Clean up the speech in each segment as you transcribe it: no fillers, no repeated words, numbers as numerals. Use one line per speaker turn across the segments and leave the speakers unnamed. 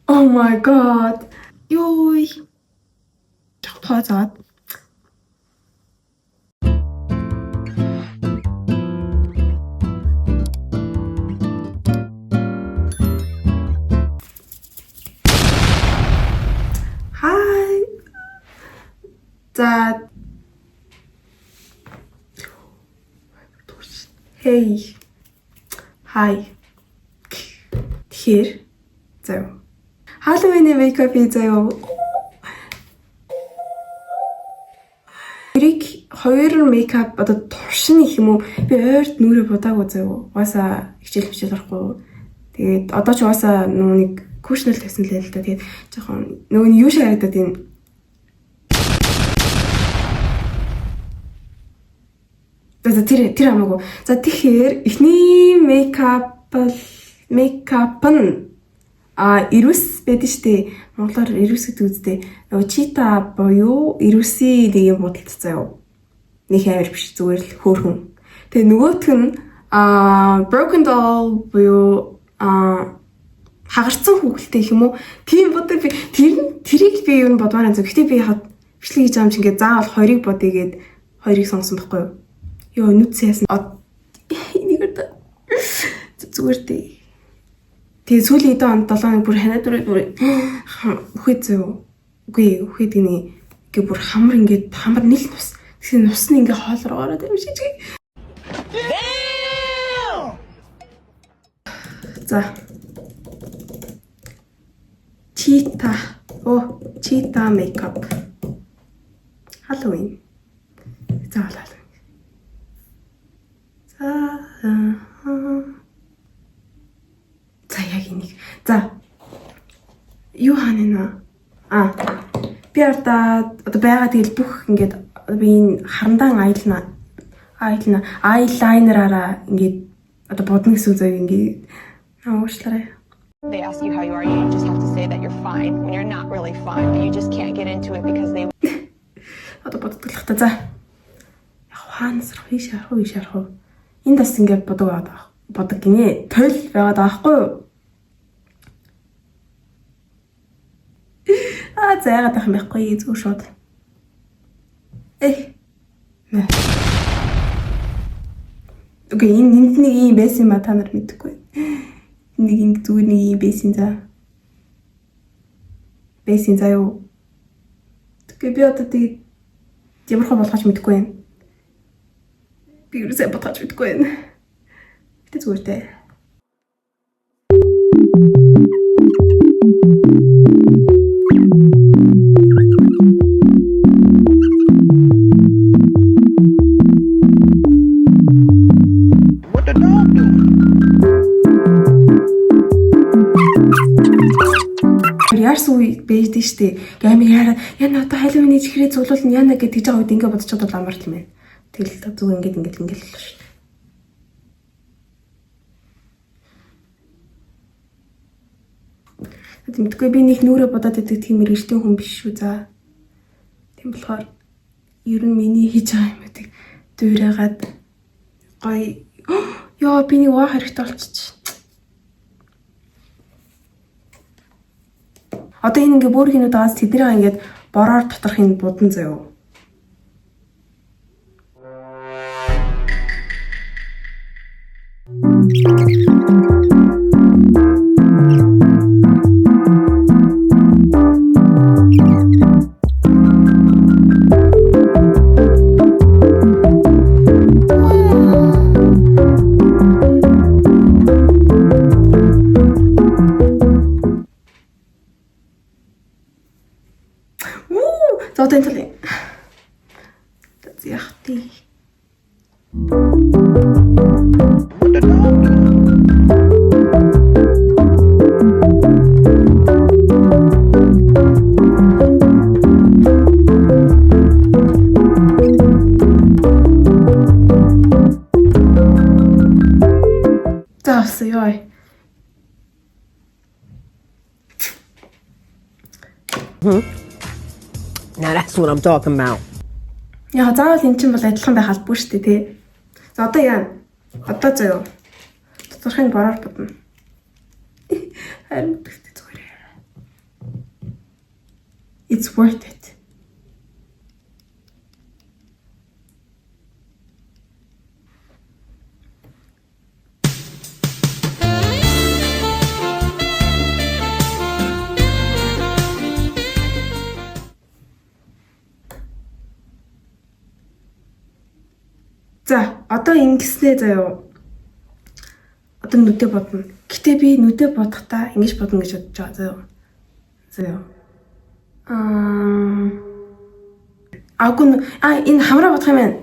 Oh my god. Ёй. Тооцоод. Hi. За. Hey. Hi. Тэгэхээр заяа. Halloween makeup заяа. Эрик хоёр makeup одоо туршин их юм уу? Би ойрт нүрээ будаагүй заяа. Угаасаа хичээл орохгүй. Тэгээд одоо ч угаасаа нэг кушнэл тавьсан л л да. Тэгээд жоохон нөгөө юу шиг харагдаад юм. За тэр хамаагүй. За тэгэхээр эхний makeup нь ирүүс байдаг штэ. Монголоор ирүүс гэдэг үстэй. Нөгөө чита буюу ирүүсийн нэг юм бодолт заяа. Нэг амар биш зүгээр л хөөрхөн. Тэгээ нөгөөх нь broken doll буюу хагарцсан хүүхэлтэй юм уу? Тийм бодог би тэрийг би юу бодмаар энэ. Гэхдээ би хад бичлэг хийж байгаа юм чи ингээд заавал хоёрыг бодъё гэд хоёрыг сонсон байхгүй юу? Йоо нүцээс энийг зүгээр дээ. Тэгээ сүүлийн эдэн 7 бүр ханаа дүрээ үхээд зөө. Үгүй үхээд гинэ. Ингээ бүр хамар нийл нус. Тэгэхээр нус нь ингээ хоол руу ороод юм шиг. За. Cheetah makeup. Halloween. За яг энийг. За. Юу хаана би одоо байгаа тэгэл бүх ингээд би энэ харандаан eyelinerаараа ингээд одоо бодно гэсэн үг заяа ингээд уушлаарай.
They ask you how you are, you just have to say that you're fine when you're not really fine, but you just can't get into it because they
одоо боддог та за. Яг хаанаас хийж харах. Энд бас ингээд бодог гинэ. Тойл байгаад байгаа байхгүй юу? Заяагаад байх юм байхгүй зүг шууд. Окей, энд нэг юм байсан юм та нар мэдэхгүй. Нэг ингэ зүгээр нэг юм байсан за. Байсан заа юу? Тэгээ би одоо тэгээд ямархаа болгож мэдэхгүй юм. Би юусаа бодож мэдэхгүй юм. Тэ зүгээр дээ. Яарсуу бэждэг штэ. Гамиг яна одоо Halloween-ий чихрээ цуглуулна яна гэж тэгж байгаа үед ингэ бодож чадвал амар тийм ээ. Тэгэл зүг ингэ л шүү. Мэдгүй би нэг нүрэ бодоод байдаг тийм мэрэгчтэй хүн биш шүү за. Тийм болохоор ер нь миний хийж байгаа юм гэдэг дүүрээгаад гоё. Яа би нэг ваа хэрэгтэй болчих. Одоо энэ ингээ бүр хинүүд байгаас тэднийг ингээд бороор доторх энэ будан заяа. Одоо энэ тал яах тий. Яа.
Now that's what I'm talking about.
Яа заавал эн чинь бол адилхан байх албагүй шүү дээ тий. За одоо яа. Одоо заяа. Тодорхойн бороор бодно. Харин тэгтээ зүгээр. It's worth it. За, одоо ингэснээ заяа. Одоо нүдэ бодно. Гэтэ би нүдэ бодохдаа ингэж бодно гэж бодож байгаа заяа. Заяа. Энэ хамраа бодох юм байна.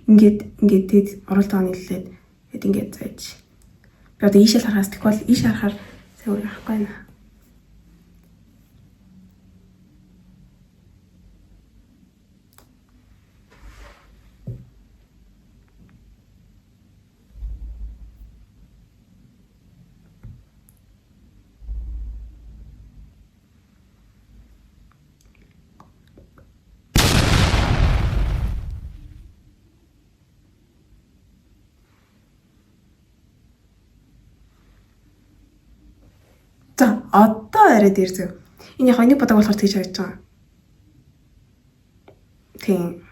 Ингээд тэгэд оролдоо нийлээд тэгэд ингээд зааж. Би одоо ийшэл харахаас тэгвэл ийш харахаар сайн үр харахгүй байна. За, одоо арай дээр зөө. Энэ яг нэг бодог болохоор тэгж харагдаж байгаа. Тийм.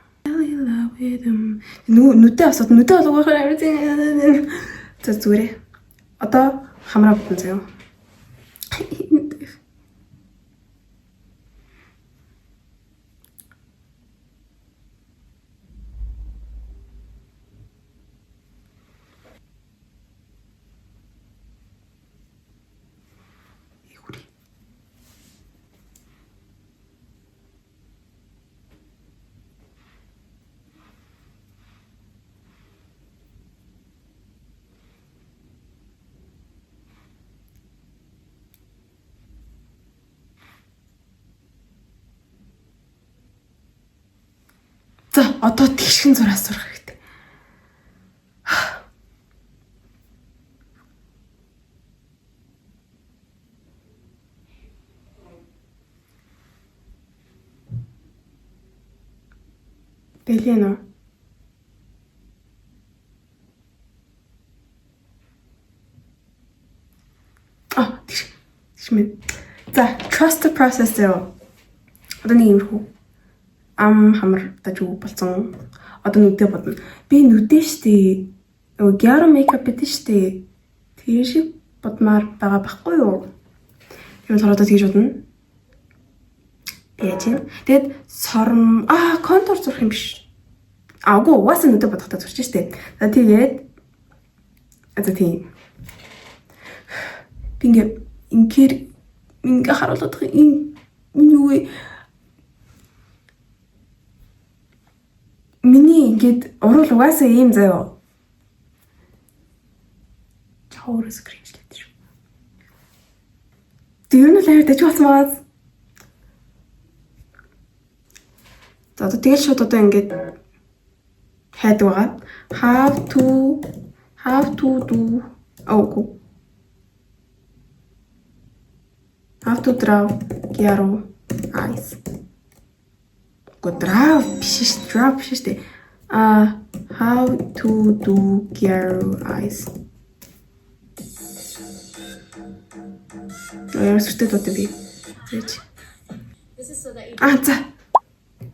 Нүдэ асууд нүдэ болгохоор арай тийм. За зүгээрээ. Одоо хамраа бодно зөө. За, одоо тэгшхэн зураг сурах хэрэгтэй. Бэлэн үү? Тэгшмэн. За, trust the process зөө. Одоо нэг юм хүү. Хамар даж үг болсон. Одоо нүдэ бодно. Би нүдэ штэ. Гяро мейкап гэдэг штэ. Тэр шиг бодмаар байгаа байхгүй юу? Юм болохоор одоо тэгж бодно. Яаж юм? Тэгэд контур зурх юм биш. Үгүй угаасаа нүдэ бодохтой зурч штэ. За тэгээд тийм. Би ингээ харуулдаг энэ юу вэ? Миний ингээд урал угаасаа ийм заяа. Чаураа скриншот шүү. Тэр нь л аваад дэж болсон байгаа. За одоо тэгэл шууд одоо ингээд хайдаг байгаа. Have to do. Have to draw Garo eyes. Draw биш шүү. How to do Garo eyes. Яарстай дуу би.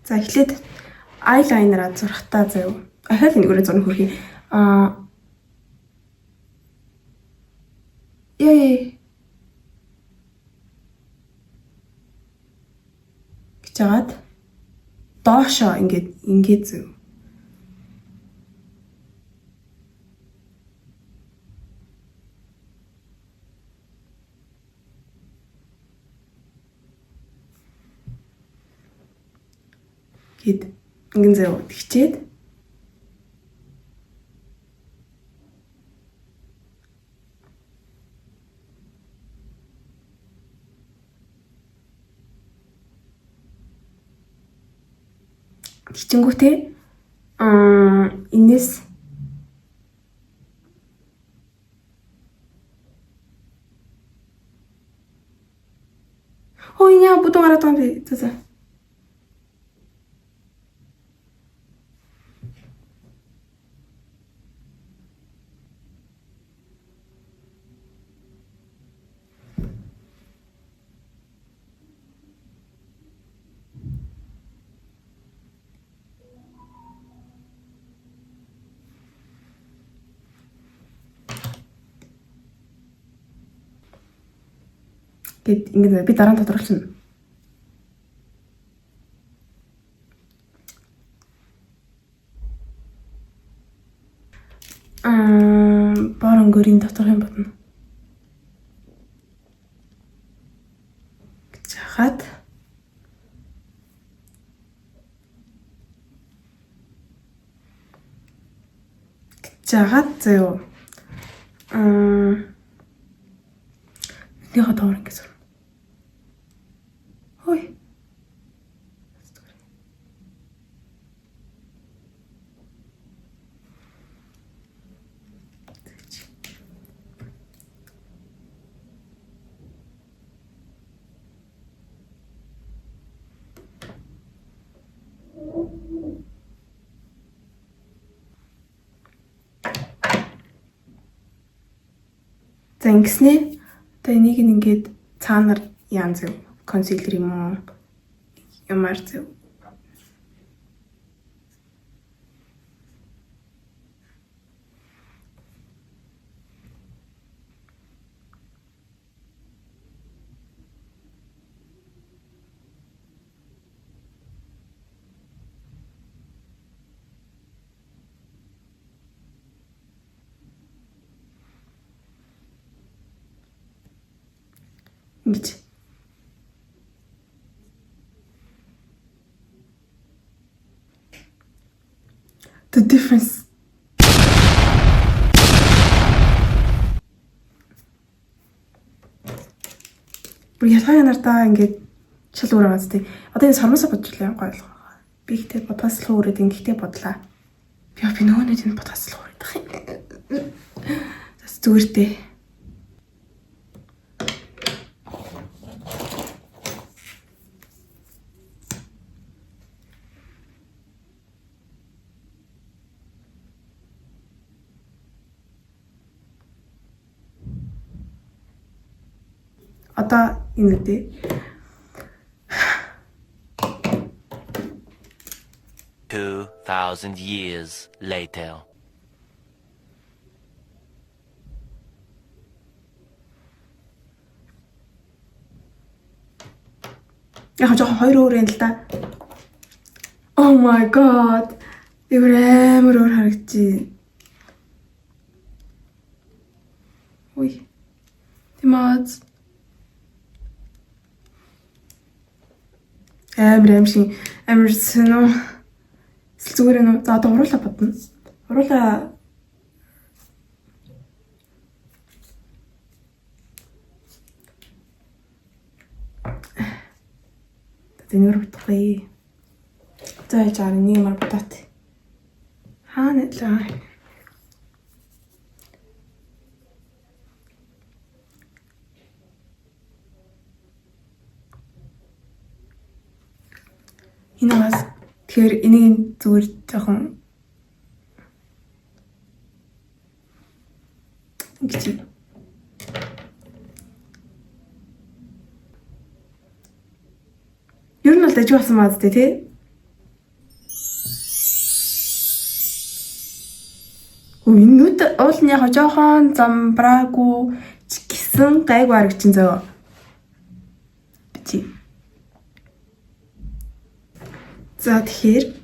За эхлээд eyeliner-а зурхтаа заяа. Ахаал нэгээрээ зурх хөрхий. Гэжгаад доошоо ингээд зөө. Гэд ингэн зөө тэгчээд Хичэнгүүтээ энэс яа будуу гараад байгаа юм би. За. Гэт ингээд би дараа нь тодорхойлчихно. Борон дотор юм бодно. Гэж хаад жагаад зөө. Яагаад тоор ингэж байна? Хой. За ингэснэ. Одоо энийг ингээд цаанаар яан зөв консилер юм уу? Ямар зөв. Ингэж. The difference. Бүр ялгаа нартаа ингээд шал өөр байгаа зү. Одоо энэ сармасаа бодлоо гоё ойлгоо. Би ихтэй бодгоос л өөрөд ингэхтэй бодлаа. Би нөгөө нэг энэ бодгоос л өөрөд байх юм. Зас зүгээртэй. Одоо энэ үдээ
2,000 years later.
Яг жоохон хоёр өөр юм л да. Oh my god. Өөр амар өөр харагдчих. Ой. Тимаац. Амар сэнүү. Зүгээр нөө. За одоо уруулаа бодно. Уруулаа тэнэр утгая. За яа нэг юмар бодоод. Хаана лаа. Инаас тэгэхээр энийг зүгээр жоохон ингэж ер нь бол дажиг басан маа зү тий. Үнэт уулны яг жоохон замбраагүй ч гэсэн гайгүй харагчин зөө. Бити. За тэгэхээр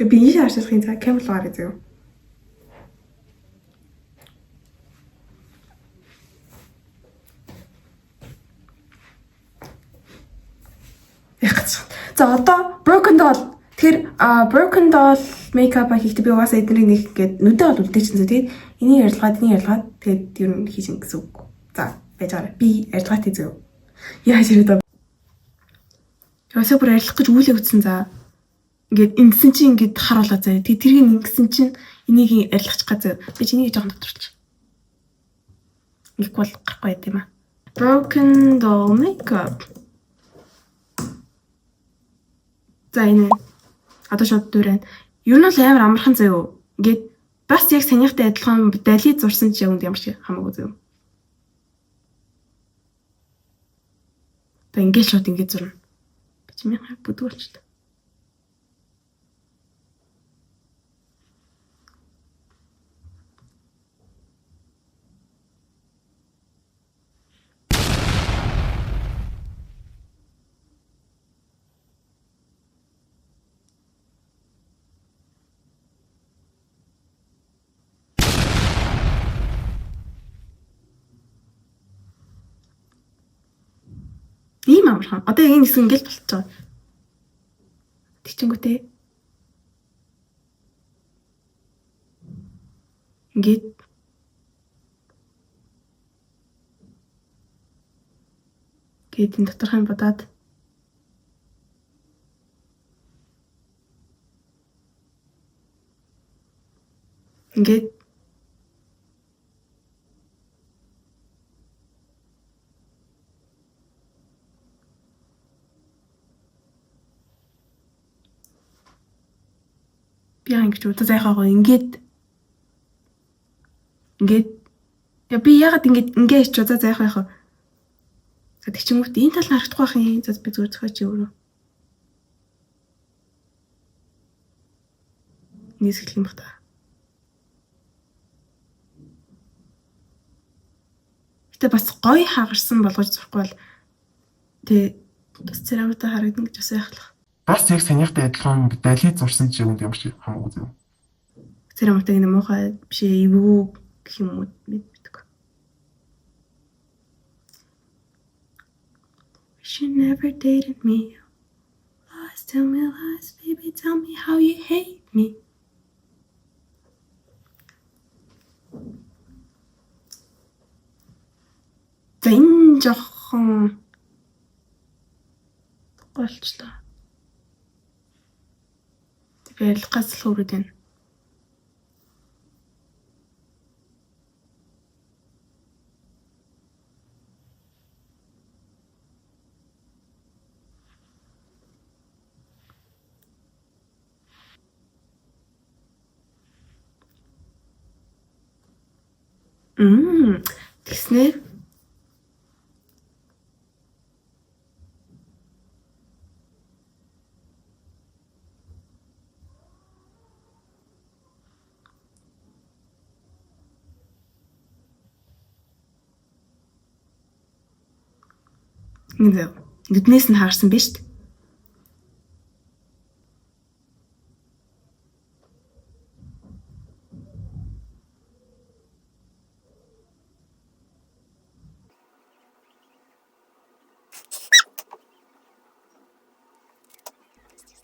би ийш харшилахын цаг камер гараа зөө. За одоо broken doll. Тэгэхээр broken doll makeup хийхдээ би угаасаа эднийг нэг ингээд нүдэ бол үлдээчихсэн. Тэгээд энийг ярилгаад тэгээд ер нь хийж гэсэн үг. За байж байгаа. Би ярилгаад хийзээ. Яаж ирээд яасаа бүр арилах гэж үүлээ үтсэн за. Ингээд ингэсэн чинь ингээд харуулаа заа. Тэгээд тэрийг ингэсэн чинь энийг арилгачих газар. Би чиний жоохон доторч. Их бол гарахгүй байт юм аа. Broken doll makeup. За энэ одоо шууд дүүрэн. Ер нь л амар амархан заяа. Ингээд бас яг санийхтай адилхан дали зурсан ч юм ямар шиг хамаагүй заяа. Та ингээд шууд ингээд зурна. Би чимээ бүдгүүлчихлээ. ийм амархан. Одоо яг энэ хэсэг ингээл болчихоо. Тэгчингүүтээ. Ингээд энэ доторх нь бодоод ингээд би ингэж удаа зайхаагаа ингээд яа би ягаад ингээд ч удаа зайхаа. Тэг чимгүүт энэ тал харагдахгүй байх юм. За би зүгээр зохиоч өөрөө. Нийсгэлэх юм бах та. Гэтэ бас гоё хагарсан болгож зурхгүй бол тэг бас цэрамтаа харагдана гэж бас яхах.
Бас яг санийхтай адилхан дали зурсан ч юм ямар ч хамаагүй юм.
Цэрамтаа энэ муухай биш эвгүй гэх юм уу мэддэг. You never dated me. Lies, tell me lies, baby, tell me how you hate me. За энэ жоохон голчлаа. Тэгээд гацл хүрээд байна. Тэгснэ. Нүднээс нь хаарсан биз дээ.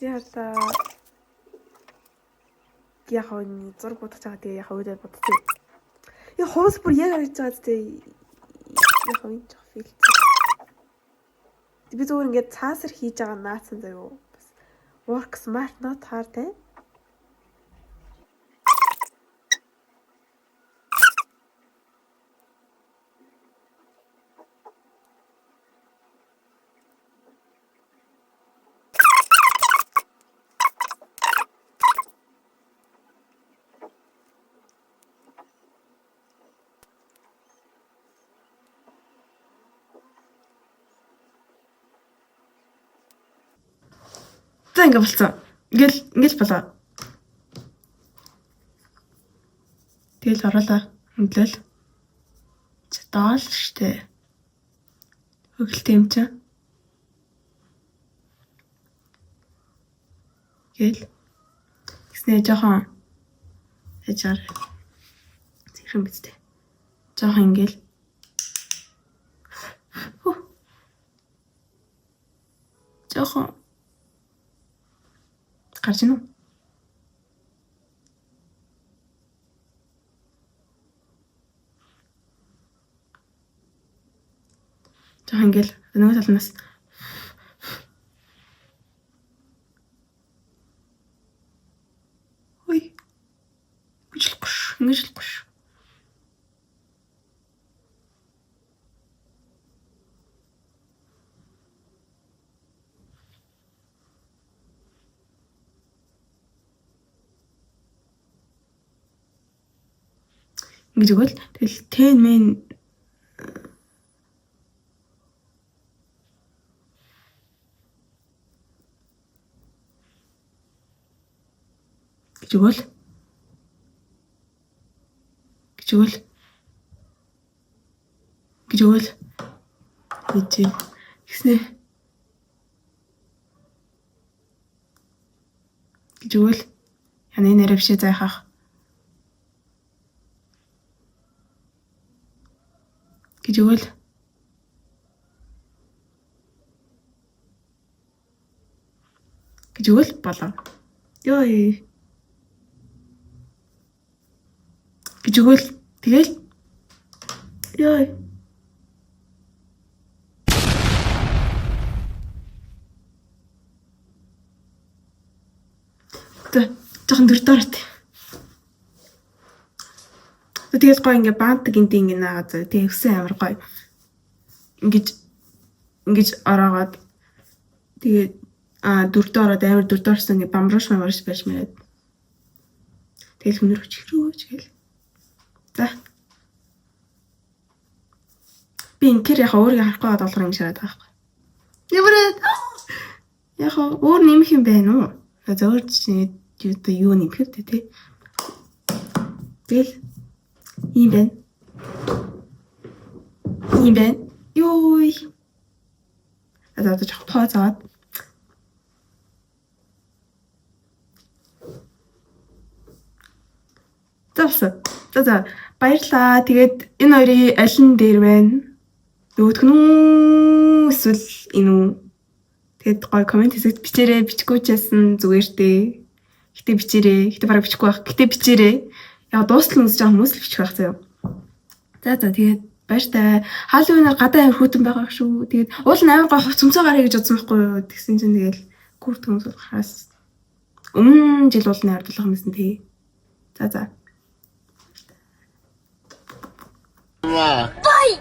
Яа яхаа зураг бодож байгаа тэгээ яхаа өөдөө бодсон. Яа хоос бүр яг харж байгаа тэгээ яхаа энэ жоо фил. Би зөвөр ингээд цаасар хийж байгаа наацсан заяа. Бас work smart not hard те. Ингээ болцсон. Ингээл болоо. Тэгэл оруулаа. Хөндлөл. Доол штэ. Хөгөлтэй юм чи. Гэл. Гэснээ жоохон яжаар. Зэрхэн бицтэй. Жоохон ингээл. Жоохон гарч ийн үү? Жаа ингээл нөгөө талнаас ой ингэж л гош. Ингэж өгөөл тэгэл тэн мен гэж өгөөл гэж гэснэ гэж өгөөл яна нэрэ бишээ зайхах гэж өгөөл гэж өгөл болоо. Ёо. Гэж өгөл тэгэл ёо. Жохон дөрдөрт. Тэгээд гоё ингээ баантаг инди ингээ наагаад тэгээд өсөн амар гоё. Ингэж ороогоод тэгээд дөрдөө ороод амар дөрдөөөрсөн ингээ бамруулш марш байж мэрээд. Тэгэл хүнэр өчрөөч гээл. За. Би инкер яхаа өөрийгөө харахгүй байгаа долгор ингэ шараад байгаа байхгүй. Нэмрээд яхаа өөр нэмэх юм байна уу? Зөөр чинь юу нэмэх вэ те? Тэгэл ийм байна. Ийм байна. Ёй. Одоо жоох тооцоод. За баярлаа. Тэгээд энэ хоёрын аль нь дээр байна? Нөгөөх нь эсвэл энэ үү? Тэгээд гоё комент хэсэгт бичээрэй. Бичихгүй ч яасан зүгээр дээ. Гэтэ бичээрэй. Гэтэ бараг бичихгүй байх. Гэтэ бичээрэй. Яг дуустал үзэж байгаа хүмүүс л бичих байх заяа. За тэгээд баяртай. Халлоуинаар гадаа амир хөтөн байгаа шүү. Тэгээд уул нь амир гоё цөмцөө гараа гэж бодсон байхгүй юу? Тэгсэн чинь тэгэл гүрт хүмүүс хаас өмнө жил уулны ардуулах юмсэн тий. За.
Bye!